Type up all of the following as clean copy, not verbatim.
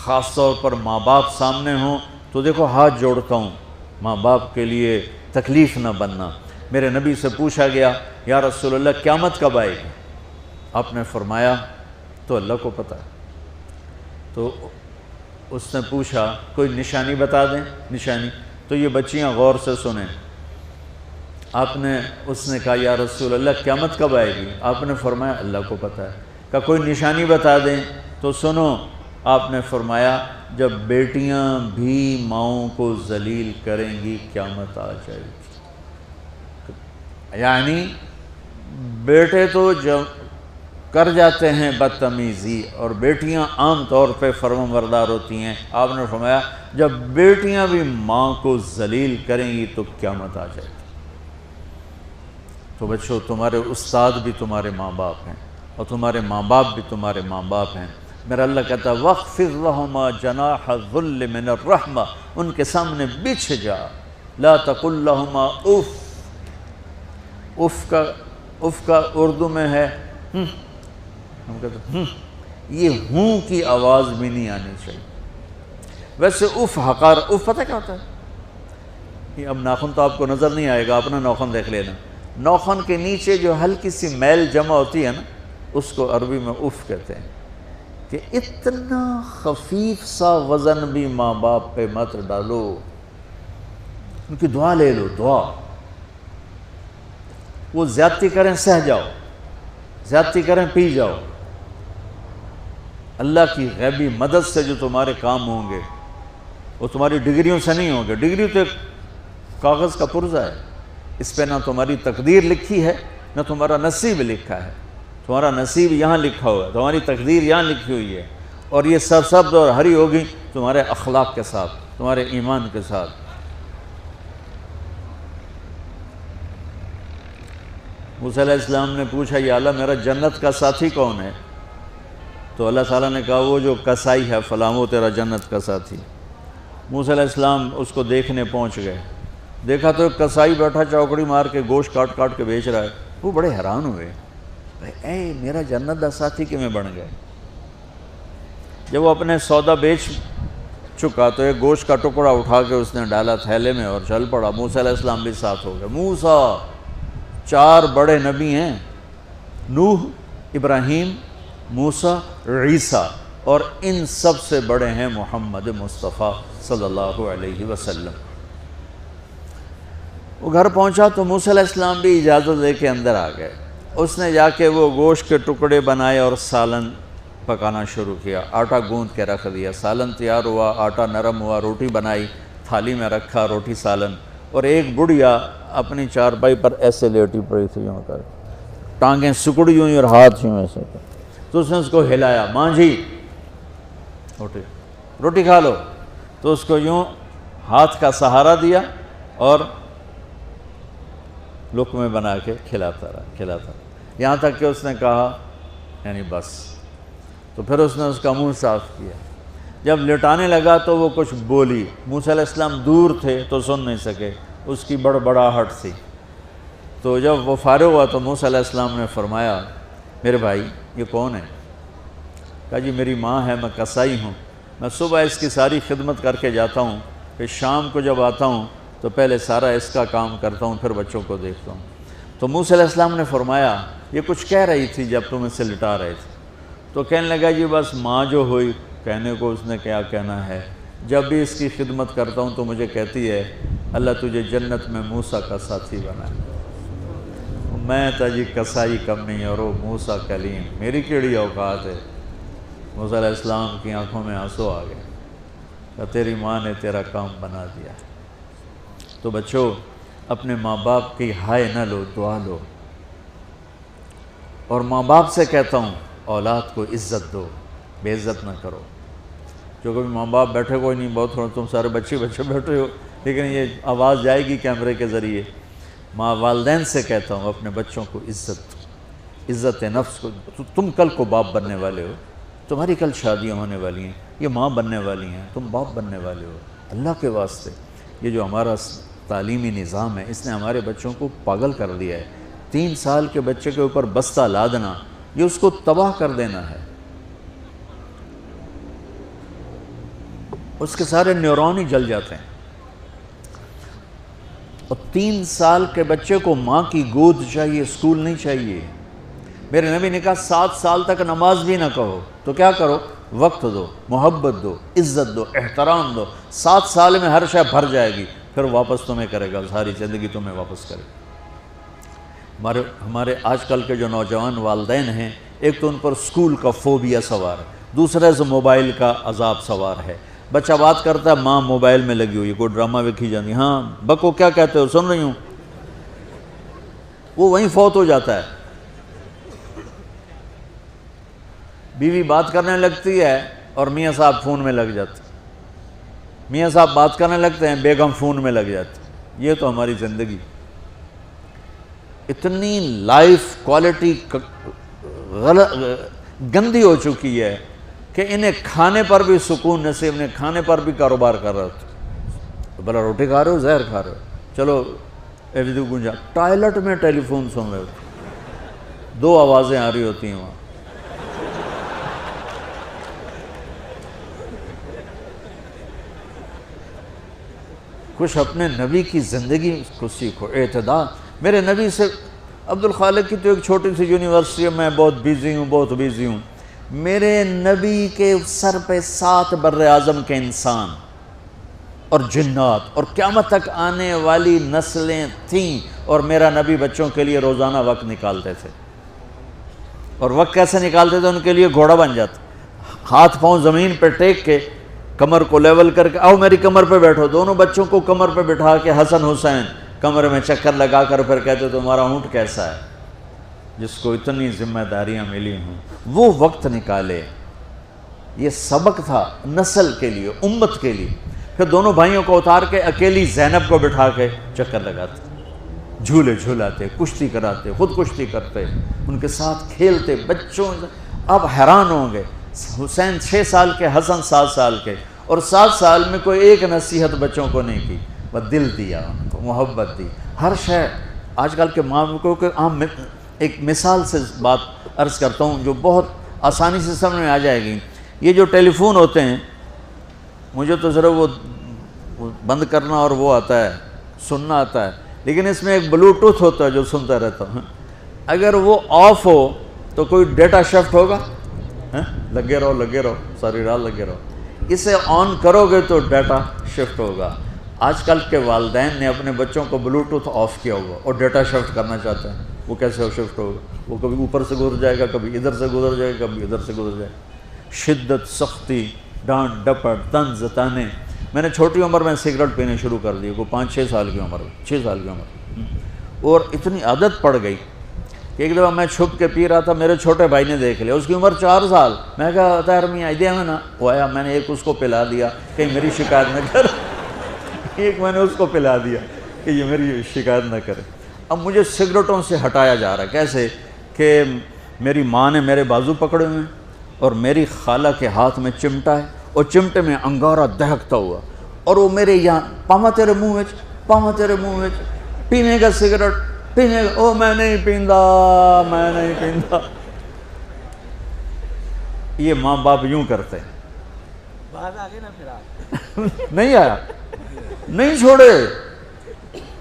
خاص طور پر ماں باپ سامنے ہوں تو دیکھو ہاتھ جوڑتا ہوں، ماں باپ کے لیے تکلیف نہ بننا۔ میرے نبی سے پوچھا گیا یا رسول اللہ قیامت کب آئے گی؟ آپ نے فرمایا تو اللہ کو پتہ ہے۔ تو اس نے پوچھا کوئی نشانی بتا دیں، نشانی؟ تو یہ بچیاں غور سے سنیں۔ اس نے کہا یا رسول اللہ قیامت کب آئے گی؟ آپ نے فرمایا اللہ کو پتہ ہے۔ کہا کوئی نشانی بتا دیں؟ تو سنو، آپ نے فرمایا جب بیٹیاں بھی ماؤں کو ذلیل کریں گی قیامت آ جائے گی۔ یعنی بیٹے تو جب کر جاتے ہیں بدتمیزی اور بیٹیاں عام طور پہ فرمانبردار ہوتی ہیں، آپ نے فرمایا جب بیٹیاں بھی ماں کو ذلیل کریں گی تو قیامت آ جائے گی۔ تو بچوں، تمہارے استاد بھی تمہارے ماں باپ ہیں اور تمہارے ماں باپ بھی تمہارے ماں باپ ہیں۔ میرا اللہ کہتا ہے وَاخْفِضْ لَهُمَا جَنَاحَ الذُّلِّ مِنَ الرَّحْمَةِ، ان کے سامنے بچھ جا، لا تقل لهما اف۔ اف کا اردو میں ہے ہم کہتے ہیں یہ ہوں کی آواز بھی نہیں آنی چاہیے۔ ویسے اف حقار، اف پتہ کیا ہوتا ہے؟ اب ناخن تو آپ کو نظر نہیں آئے گا، اپنا ناخن دیکھ لینا۔ ناخن کے نیچے جو ہلکی سی میل جمع ہوتی ہے نا، اس کو عربی میں اف کہتے ہیں۔ کہ اتنا خفیف سا وزن بھی ماں باپ پہ مت ڈالو، ان کی دعا لے لو، دعا۔ وہ زیادتی کریں سہ جاؤ، زیادتی کریں پی جاؤ۔ اللہ کی غیبی مدد سے جو تمہارے کام ہوں گے وہ تمہاری ڈگریوں سے نہیں ہوں گے۔ ڈگری تو ایک کاغذ کا پرزہ ہے، اس پہ نہ تمہاری تقدیر لکھی ہے نہ تمہارا نصیب لکھا ہے۔ تمہارا نصیب یہاں لکھا ہوا ہے، تمہاری تقدیر یہاں لکھی ہوئی ہے، اور یہ سرسبز اور ہری ہوگی تمہارے اخلاق کے ساتھ، تمہارے ایمان کے ساتھ۔ موسیٰ علیہ السلام نے پوچھا یا اللہ میرا جنت کا ساتھی کون ہے؟ تو اللہ تعالیٰ نے کہا وہ جو کسائی ہے فلاں، وہ تیرا جنت کا ساتھی۔ موسیٰ علیہ السلام اس کو دیکھنے پہنچ گئے، دیکھا تو ایک کسائی بیٹھا چوکڑی مار کے گوشت کاٹ کاٹ کے بیچ رہا ہے۔ وہ بڑے حیران ہوئے، اے میرا جنت کا ساتھی کیویں بن گئے؟ جب وہ اپنے سودا بیچ چکا تو ایک گوشت کا ٹکڑا اٹھا کے اس نے ڈالا تھیلے میں اور چل پڑا۔ موسیٰ علیہ السلام بھی ساتھ ہو گئے۔ موسیٰ 4 بڑے نبی ہیں، نوح، ابراہیم، موسیٰ، عیسیٰ، اور ان سب سے بڑے ہیں محمد مصطفیٰ صلی اللہ علیہ وسلم۔ وہ گھر پہنچا تو موسیٰ علیہ السلام بھی اجازت لے کے اندر آ گئے۔ اس نے جا کے وہ گوشت کے ٹکڑے بنائے اور سالن پکانا شروع کیا، آٹا گوندھ کے رکھ دیا، سالن تیار ہوا، آٹا نرم ہوا، روٹی بنائی، تھالی میں رکھا روٹی سالن، اور ایک بڑھیا اپنی چارپائی پر ایسے لیٹی پڑی تھی، یوں کر ٹانگیں سکڑی ہوئی اور ہاتھ یوں ایسے کر۔ تو اس نے اس کو ہلایا، ماں جی روٹی کھا لو۔ تو اس کو یوں ہاتھ کا سہارا دیا اور لقمے بنا کے کھلاتا رہا، یہاں تک کہ اس نے کہا یعنی بس۔ تو پھر اس نے اس کا منہ صاف کیا۔ جب لٹانے لگا تو وہ کچھ بولی، موسیٰ علیہ السلام دور تھے تو سن نہیں سکے، اس کی بڑبڑاہٹ تھی۔ تو جب وہ فارغ ہوا تو موسیٰ علیہ السلام نے فرمایا میرے بھائی یہ کون ہے؟ کہا جی میری ماں ہے، میں کسائی ہوں، میں صبح اس کی ساری خدمت کر کے جاتا ہوں، پھر شام کو جب آتا ہوں تو پہلے سارا اس کا کام کرتا ہوں، پھر بچوں کو دیکھتا ہوں۔ تو موسیٰ علیہ السلام نے فرمایا یہ کچھ کہہ رہی تھی جب تم اسے لٹا رہے تھے؟ تو کہنے لگا جی بس ماں جو ہوئی، کہنے کو اس نے کیا کہنا ہے، جب بھی اس کی خدمت کرتا ہوں تو مجھے کہتی ہے اللہ تجھے جنت میں موسیٰ کا ساتھی بنائے۔ میں تا جی کسائی کمی اور وہ موسیٰ کلیم، میری کیڑی اوقات ہے۔ موسیٰ علیہ السلام کی آنکھوں میں آنسو آ گئے کہ تیری ماں نے تیرا کام بنا دیا۔ تو بچوں اپنے ماں باپ کی ہائے نہ لو، دعا لو۔ اور ماں باپ سے کہتا ہوں اولاد کو عزت دو، بے عزت نہ کرو۔ جو کبھی ماں باپ بیٹھے کوئی نہیں، بہت تھوڑا تم سارے بچے بیٹھے ہو، لیکن یہ آواز جائے گی کیمرے کے ذریعے۔ ماں والدین سے کہتا ہوں اپنے بچوں کو عزت دو، عزت نفس کو۔ تم کل کو باپ بننے والے ہو، تمہاری کل شادیاں ہونے والی ہیں، یہ ماں بننے والی ہیں، تم باپ بننے والے ہو۔ اللہ کے واسطے یہ جو ہمارا تعلیمی نظام ہے اس نے ہمارے بچوں کو پاگل کر دیا ہے۔ 3 سال کے بچے کے اوپر بستہ لادنا، یہ اس کو تباہ کر دینا ہے۔ اس کے سارے نیورون ہی جل جاتے ہیں. اور 3 سال کے بچے کو ماں کی گود چاہیے، اسکول نہیں چاہیے. میرے نبی نے کہا 7 سال تک نماز بھی نہ کہو تو کیا کرو، وقت دو، محبت دو، عزت دو، احترام دو. 7 سال میں ہر شے بھر جائے گی، پھر واپس تمہیں کرے گا، ساری زندگی تمہیں واپس کرے گا. ہمارے آج کل کے جو نوجوان والدین ہیں، ایک تو ان پر اسکول کا فوبیا سوار ہے، دوسرے سے موبائل کا عذاب سوار ہے. بچہ بات کرتا ہے، ماں موبائل میں لگی ہوئی، کوئی ڈرامہ ویکھی جاتی، ہاں بکو کیا کہتے ہو، سن رہی ہوں. وہ وہیں فوت ہو جاتا ہے. بیوی بات کرنے لگتی ہے اور میاں صاحب فون میں لگ جاتے، میاں صاحب بات کرنے لگتے ہیں، بیگم فون میں لگ جاتی. یہ تو ہماری زندگی. اتنی لائف کوالٹی گندی ہو چکی ہے کہ انہیں کھانے پر بھی سکون نصیب نہیں، کھانے پر بھی کاروبار کر رہے ہوتے. بھلا روٹی کھا رہے ہو، زہر کھا رہے ہو، چلو ایویدو گنجا. ٹوائلٹ میں ٹیلی فون سن رہے ہوتے، 2 آوازیں آ رہی ہوتی ہیں وہاں. کچھ اپنے نبی کی زندگی کو سیکھو، اعتدال. میرے نبی سے عبد الخالق کی تو ایک چھوٹی سی یونیورسٹی ہے، میں بہت بیزی ہوں. میرے نبی کے سر پہ 7 بر اعظم کے انسان اور جنات اور قیامت تک آنے والی نسلیں تھیں، اور میرا نبی بچوں کے لیے روزانہ وقت نکالتے تھے. اور وقت کیسے نکالتے تھے؟ ان کے لیے گھوڑا بن جاتا، ہاتھ پاؤں زمین پہ ٹیک کے، کمر کو لیول کر کے، آؤ میری کمر پہ بیٹھو. دونوں بچوں کو کمر پہ بٹھا کے حسن حسین کمر میں چکر لگا کر پھر کہتے تمہارا اونٹ کیسا ہے، جس کو اتنی ذمہ داریاں ملی ہوں. وہ وقت نکالے. یہ سبق تھا نسل کے لیے، امت کے لیے. پھر دونوں بھائیوں کو اتار کے اکیلی زینب کو بٹھا کے چکر لگاتے، جھولے جھولاتے، کشتی کراتے، خود کشتی کرتے، ان کے ساتھ کھیلتے. بچوں اب حیران ہوں گے، حسین 6 سال کے، حسن 7 سال کے، اور 7 سال میں کوئی ایک نصیحت بچوں کو نہیں کی، بس دل دیا ان کو، محبت دی. ہر شے آج کل کے ماں کو عام ایک مثال سے بات عرض کرتا ہوں جو بہت آسانی سے سمجھ میں آ جائے گی. یہ جو ٹیلی فون ہوتے ہیں، مجھے تو ذرا وہ بند کرنا اور وہ آتا ہے، سننا آتا ہے، لیکن اس میں ایک بلوٹوتھ ہوتا ہے جو سنتا رہتا ہوں. اگر وہ آف ہو تو کوئی ڈیٹا شفٹ ہوگا؟ لگے رہو ساری رات لگے رہو. اسے آن کرو گے تو ڈیٹا شفٹ ہوگا. آج کل کے والدین نے اپنے بچوں کو بلوٹوتھ آف کیا ہوگا اور ڈیٹا شفٹ کرنا چاہتے ہیں. وہ کیسے شفٹ ہوگا؟ وہ کبھی اوپر سے گزر جائے گا، کبھی ادھر سے گزر جائے گا، کبھی ادھر سے گزر جائے گا. شدت، سختی، ڈانٹ ڈپٹ، طنز تانے. میں نے چھوٹی عمر میں سگریٹ پینے شروع کر دی، کو 5-6 سال کی عمر، 6 سال کی عمر، اور اتنی عادت پڑ گئی کہ ایک دفعہ میں چھپ کے پی رہا تھا، میرے چھوٹے بھائی نے دیکھ لیا، اس کی عمر 4 سال. میں کہا طاہر میاں آئیدیا میں نا، وہ آیا، میں نے ایک اس کو پلا دیا کہ میری شکایت نہ کر. ایک میں نے اس کو پلا دیا کہ یہ میری شکایت نہ کرے. اب مجھے سگریٹوں سے ہٹایا جا رہا ہے. کیسے کہ میری ماں نے میرے بازو پکڑے ہوئے ہیں اور میری خالہ کے ہاتھ میں چمٹا ہے اور چمٹے میں انگارہ دہکتا ہوا، اور وہ میرے یہاں پاما تیرے منہ میں پینے کا سگریٹ پینے کا. او میں نہیں پیندا. یہ ماں باپ یوں کرتے ہیں. نہیں آیا، نہیں چھوڑے.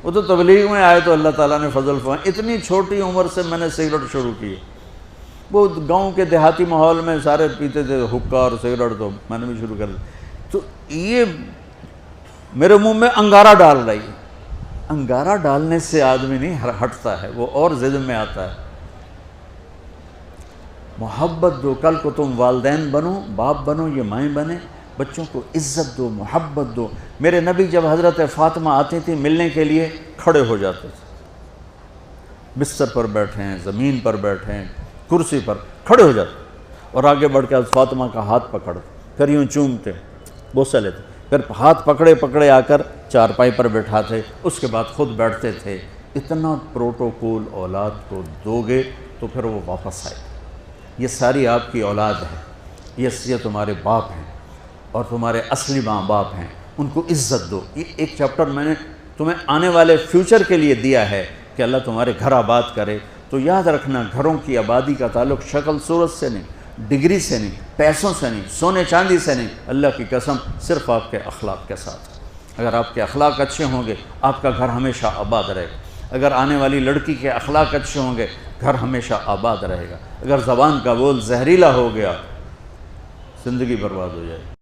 وہ تو تبلیغ میں آئے تو اللہ تعالیٰ نے فضل فرمایا. اتنی چھوٹی عمر سے میں نے سگریٹ شروع کی. وہ گاؤں کے دیہاتی ماحول میں سارے پیتے تھے حکا اور سگریٹ، تو میں نے بھی شروع کر دی. تو یہ میرے منہ میں انگارہ ڈال رہی. انگارہ ڈالنے سے آدمی نہیں ہٹتا ہے، وہ اور ضد میں آتا ہے. محبت دو. کل کو تم والدین بنو، باپ بنو، یہ مائیں بنے، بچوں کو عزت دو، محبت دو. میرے نبی جب حضرت فاطمہ آتی تھی ملنے کے لیے، کھڑے ہو جاتے تھے. بستر پر بیٹھے ہیں، زمین پر بیٹھے ہیں، کرسی پر کھڑے ہو جاتے، اور آگے بڑھ کے فاطمہ کا ہاتھ پکڑتے، پھر یوں چومتے، بوسہ لیتے، پھر ہاتھ پکڑے آ کر چارپائی پر بیٹھاتے، اس کے بعد خود بیٹھتے تھے. اتنا پروٹوکول اولاد کو دو گے تو پھر وہ واپس آئے. یہ ساری آپ کی اولاد ہے، یہ تمہارے باپ ہیں اور تمہارے اصلی ماں باپ ہیں. ان کو عزت دو. یہ ایک چیپٹر میں نے تمہیں آنے والے فیوچر کے لیے دیا ہے کہ اللہ تمہارے گھر آباد کرے. تو یاد رکھنا، گھروں کی آبادی کا تعلق شکل صورت سے نہیں، ڈگری سے نہیں، پیسوں سے نہیں، سونے چاندی سے نہیں، اللہ کی قسم صرف آپ کے اخلاق کے ساتھ۔ اگر آپ کے اخلاق اچھے ہوں گے آپ کا گھر ہمیشہ آباد رہے گا۔ اگر آنے والی لڑکی کے اخلاق اچھے ہوں گے گھر ہمیشہ آباد رہے گا۔ اگر زبان کا بول زہریلا ہو گیا زندگی برباد ہو جائے گی۔